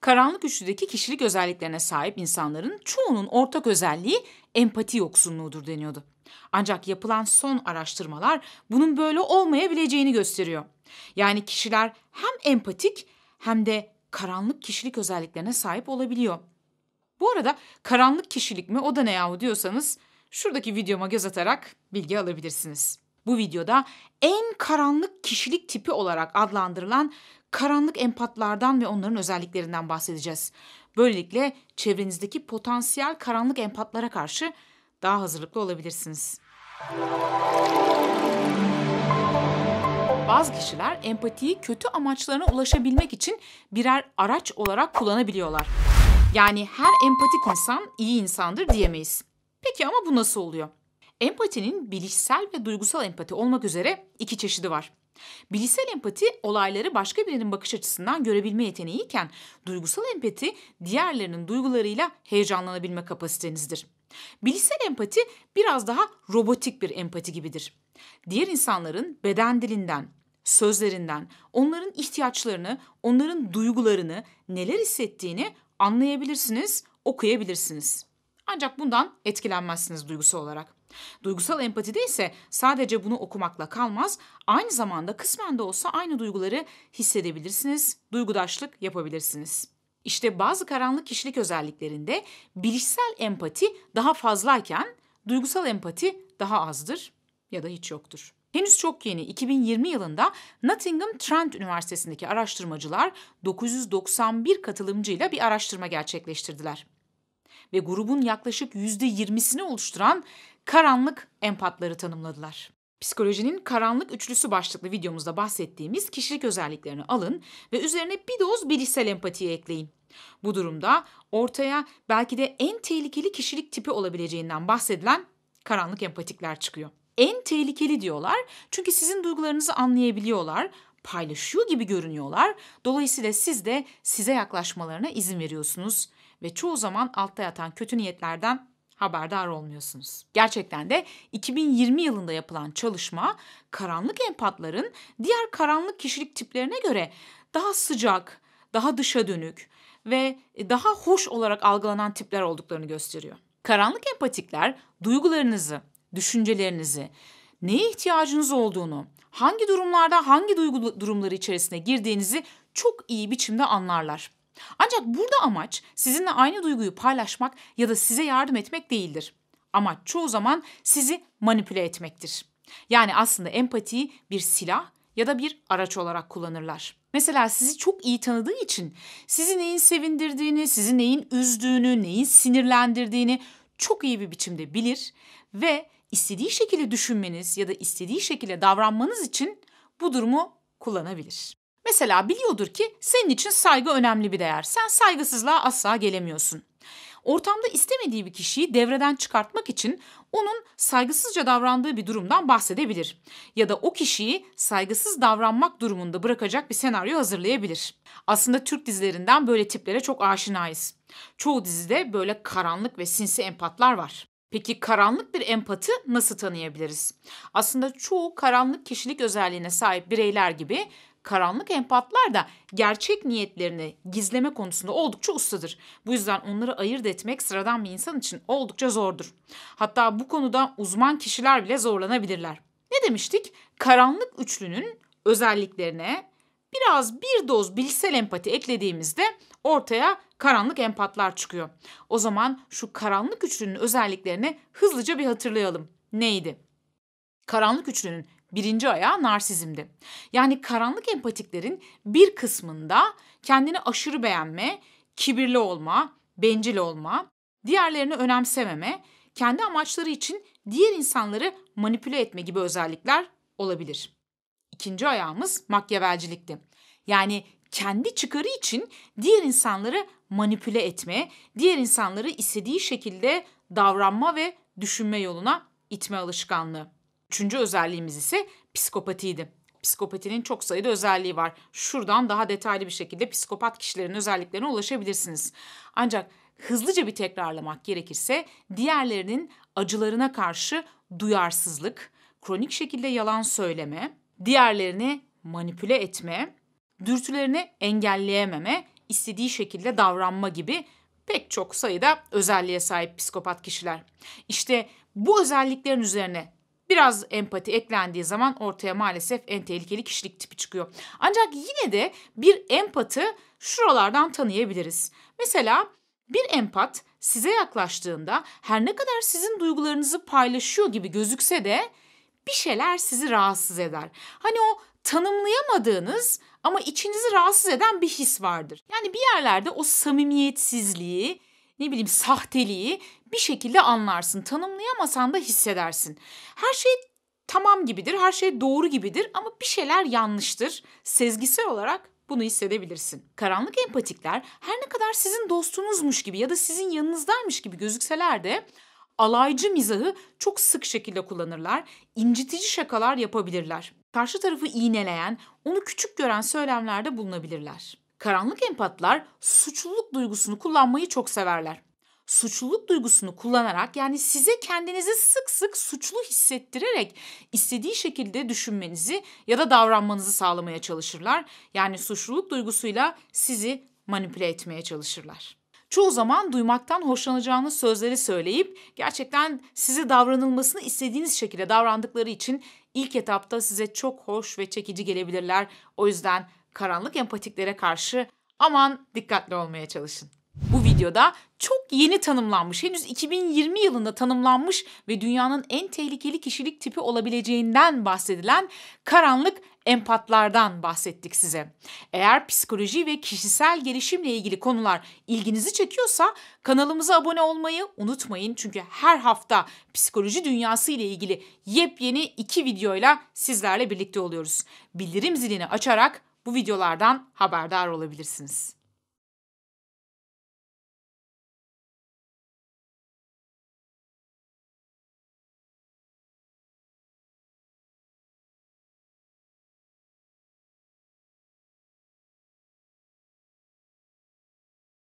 Karanlık üçlüdeki kişilik özelliklerine sahip insanların çoğunun ortak özelliği empati yoksunluğudur deniyordu. Ancak yapılan son araştırmalar bunun böyle olmayabileceğini gösteriyor. Yani kişiler hem empatik hem de karanlık kişilik özelliklerine sahip olabiliyor. Bu arada karanlık kişilik mi o da ne yahu diyorsanız şuradaki videoma göz atarak bilgi alabilirsiniz. Bu videoda en karanlık kişilik tipi olarak adlandırılan karanlık empatlardan ve onların özelliklerinden bahsedeceğiz. Böylelikle çevrenizdeki potansiyel karanlık empatlara karşı daha hazırlıklı olabilirsiniz. Bazı kişiler empatiyi kötü amaçlarına ulaşabilmek için birer araç olarak kullanabiliyorlar. Yani her empatik insan iyi insandır diyemeyiz. Peki ama bu nasıl oluyor? Empatinin bilişsel ve duygusal empati olmak üzere iki çeşidi var. Bilişsel empati olayları başka birinin bakış açısından görebilme yeteneğiyken duygusal empati diğerlerinin duygularıyla heyecanlanabilme kapasitenizdir. Bilişsel empati biraz daha robotik bir empati gibidir. Diğer insanların beden dilinden, sözlerinden, onların ihtiyaçlarını, onların duygularını, neler hissettiğini anlayabilirsiniz, okuyabilirsiniz. Ancak bundan etkilenmezsiniz duygusal olarak. Duygusal empatide ise sadece bunu okumakla kalmaz, aynı zamanda kısmen de olsa aynı duyguları hissedebilirsiniz, duygudaşlık yapabilirsiniz. İşte bazı karanlık kişilik özelliklerinde bilişsel empati daha fazlayken duygusal empati daha azdır ya da hiç yoktur. Henüz çok yeni 2020 yılında Nottingham Trent Üniversitesi'ndeki araştırmacılar 991 katılımcıyla bir araştırma gerçekleştirdiler. Ve grubun yaklaşık %20'sini oluşturan karanlık empatları tanımladılar. Psikolojinin karanlık üçlüsü başlıklı videomuzda bahsettiğimiz kişilik özelliklerini alın ve üzerine bir doz bilişsel empatiyi ekleyin. Bu durumda ortaya belki de en tehlikeli kişilik tipi olabileceğinden bahsedilen karanlık empatikler çıkıyor. En tehlikeli diyorlar çünkü sizin duygularınızı anlayabiliyorlar, paylaşıyor gibi görünüyorlar. Dolayısıyla siz de size yaklaşmalarına izin veriyorsunuz ve çoğu zaman altta yatan kötü niyetlerden haberdar olmuyorsunuz. Gerçekten de 2020 yılında yapılan çalışma karanlık empatların diğer karanlık kişilik tiplerine göre daha sıcak, daha dışa dönük ve daha hoş olarak algılanan tipler olduklarını gösteriyor. Karanlık empatikler duygularınızı, düşüncelerinizi, neye ihtiyacınız olduğunu, hangi durumlarda hangi duygu durumları içerisine girdiğinizi çok iyi biçimde anlarlar. Ancak burada amaç sizinle aynı duyguyu paylaşmak ya da size yardım etmek değildir. Amaç çoğu zaman sizi manipüle etmektir. Yani aslında empatiyi bir silah ya da bir araç olarak kullanırlar. Mesela sizi çok iyi tanıdığı için sizi neyin sevindirdiğini, sizi neyin üzdüğünü, neyin sinirlendirdiğini çok iyi bir biçimde bilir ve istediği şekilde düşünmeniz ya da istediği şekilde davranmanız için bu durumu kullanabilir. Mesela biliyordur ki senin için saygı önemli bir değer. Sen saygısızlığa asla gelemiyorsun. Ortamda istemediği bir kişiyi devreden çıkartmak için onun saygısızca davrandığı bir durumdan bahsedebilir. Ya da o kişiyi saygısız davranmak durumunda bırakacak bir senaryo hazırlayabilir. Aslında Türk dizilerinden böyle tiplere çok aşinayız. Çoğu dizide böyle karanlık ve sinsi empatlar var. Peki karanlık bir empatı nasıl tanıyabiliriz? Aslında çoğu karanlık kişilik özelliğine sahip bireyler gibi karanlık empatlar da gerçek niyetlerini gizleme konusunda oldukça ustadır. Bu yüzden onları ayırt etmek sıradan bir insan için oldukça zordur. Hatta bu konuda uzman kişiler bile zorlanabilirler. Ne demiştik? Karanlık üçlünün özelliklerine bir doz bilişsel empati eklediğimizde ortaya karanlık empatlar çıkıyor. O zaman şu karanlık üçlünün özelliklerini hızlıca bir hatırlayalım. Neydi? Karanlık üçlünün birinci ayağı narsizmdi. Yani karanlık empatiklerin bir kısmında kendini aşırı beğenme, kibirli olma, bencil olma, diğerlerini önemsememe, kendi amaçları için diğer insanları manipüle etme gibi özellikler olabilir. İkinci ayağımız makyavelcilikti. Yani kendi çıkarı için diğer insanları manipüle etme, diğer insanları istediği şekilde davranma ve düşünme yoluna itme alışkanlığı. Üçüncü özelliğimiz ise psikopatiydi. Psikopatinin çok sayıda özelliği var. Şuradan daha detaylı bir şekilde psikopat kişilerin özelliklerine ulaşabilirsiniz. Ancak hızlıca bir tekrarlamak gerekirse diğerlerinin acılarına karşı duyarsızlık, kronik şekilde yalan söyleme, diğerlerini manipüle etme, dürtülerini engelleyememe, istediği şekilde davranma gibi pek çok sayıda özelliğe sahip psikopat kişiler. İşte bu özelliklerin üzerine biraz empati eklendiği zaman ortaya maalesef en tehlikeli kişilik tipi çıkıyor. Ancak yine de bir empatı şuralardan tanıyabiliriz. Mesela bir empat size yaklaştığında her ne kadar sizin duygularınızı paylaşıyor gibi gözükse de bir şeyler sizi rahatsız eder. Hani o tanımlayamadığınız ama içinizi rahatsız eden bir his vardır. Yani bir yerlerde o samimiyetsizliği, sahteliği bir şekilde anlarsın. Tanımlayamasan da hissedersin. Her şey tamam gibidir, her şey doğru gibidir ama bir şeyler yanlıştır. Sezgisel olarak bunu hissedebilirsin. Karanlık empatikler her ne kadar sizin dostunuzmuş gibi ya da sizin yanınızdaymış gibi gözükseler de alaycı mizahı çok sık şekilde kullanırlar, incitici şakalar yapabilirler. Karşı tarafı iğneleyen, onu küçük gören söylemlerde bulunabilirler. Karanlık empatlar suçluluk duygusunu kullanmayı çok severler. Suçluluk duygusunu kullanarak yani size kendinizi sık sık suçlu hissettirerek istediği şekilde düşünmenizi ya da davranmanızı sağlamaya çalışırlar. Yani suçluluk duygusuyla sizi manipüle etmeye çalışırlar. Çoğu zaman duymaktan hoşlanacağınız sözleri söyleyip gerçekten size davranılmasını istediğiniz şekilde davrandıkları için ilk etapta size çok hoş ve çekici gelebilirler. O yüzden karanlık empatiklere karşı aman dikkatli olmaya çalışın. Bu videoda çok yeni tanımlanmış, henüz 2020 yılında tanımlanmış ve dünyanın en tehlikeli kişilik tipi olabileceğinden bahsedilen karanlık empatlardan bahsettik size. Eğer psikoloji ve kişisel gelişimle ilgili konular ilginizi çekiyorsa kanalımıza abone olmayı unutmayın. Çünkü her hafta psikoloji dünyası ile ilgili yepyeni 2 videoyla sizlerle birlikte oluyoruz. Bildirim zilini açarak bu videolardan haberdar olabilirsiniz.